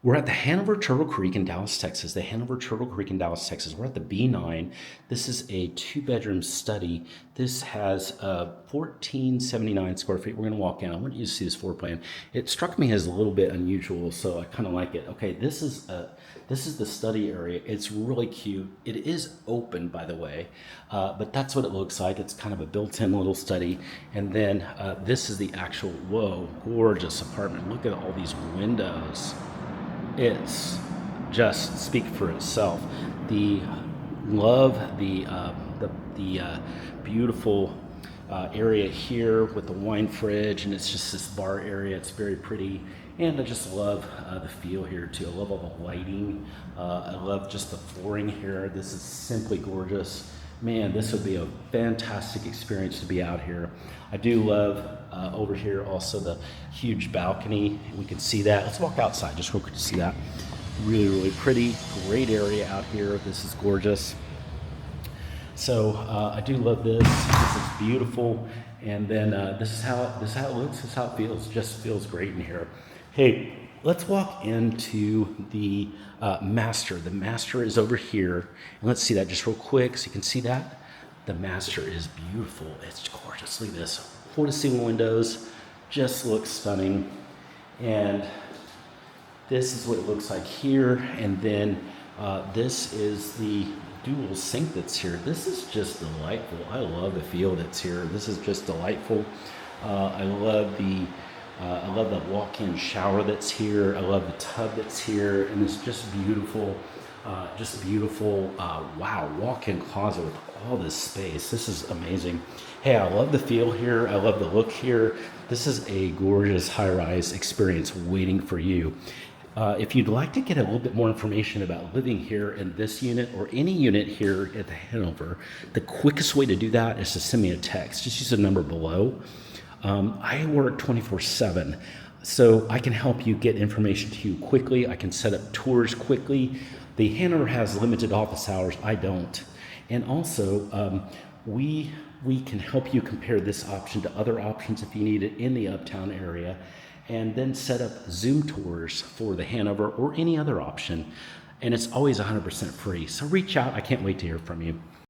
We're at the Hanover Turtle Creek in Dallas, Texas. The Hanover Turtle Creek in Dallas, Texas. We're at the B9. This is a 2-bedroom study. This has 1479 square feet. We're going to walk in. I want you to see this floor plan. It struck me as a little bit unusual, so I kind of like it. Okay, this is the study area. It's really cute. It is open, by the way, but that's what it looks like. It's kind of a built-in little study. And then this is the actual, whoa, gorgeous apartment. Look at all these windows. It's just speak for itself. The love, the beautiful area here with the wine fridge, and it's just this bar area. It's very pretty, and I just love the feel here too. I love all the lighting. I love just the flooring here. This is simply gorgeous. Man, this would be a fantastic experience to be out here. I do love over here also the huge balcony. We can see that. Let's walk outside just real quick to see that. Really, really pretty. Great area out here. This is gorgeous. So I do love this. This is beautiful. And then this is how it looks. This is how it feels. Just feels great in here. Hey, let's walk into the master. The master is over here. And let's see that just real quick so you can see that. The master is beautiful. It's gorgeous. Look at this. Floor-to-ceiling windows. Just looks stunning. And this is what it looks like here. And then this is the dual sink that's here. This is just delightful. I love the feel that's here. This is just delightful. I love the walk-in shower that's here. I love the tub that's here, and it's just beautiful. Wow, walk-in closet with all this space. This is amazing. Hey, I love the feel here. I love the look here. This is a gorgeous high-rise experience waiting for you. If you'd like to get a little bit more information about living here in this unit or any unit here at the Hanover, the quickest way to do that is to send me a text. Just use the number below. I work 24/7, so I can help you get information to you quickly. I can set up tours quickly. The Hanover has limited office hours. I don't. And also, we can help you compare this option to other options if you need it in the uptown area, and then set up Zoom tours for the Hanover or any other option. And it's always 100% free. So reach out. I can't wait to hear from you.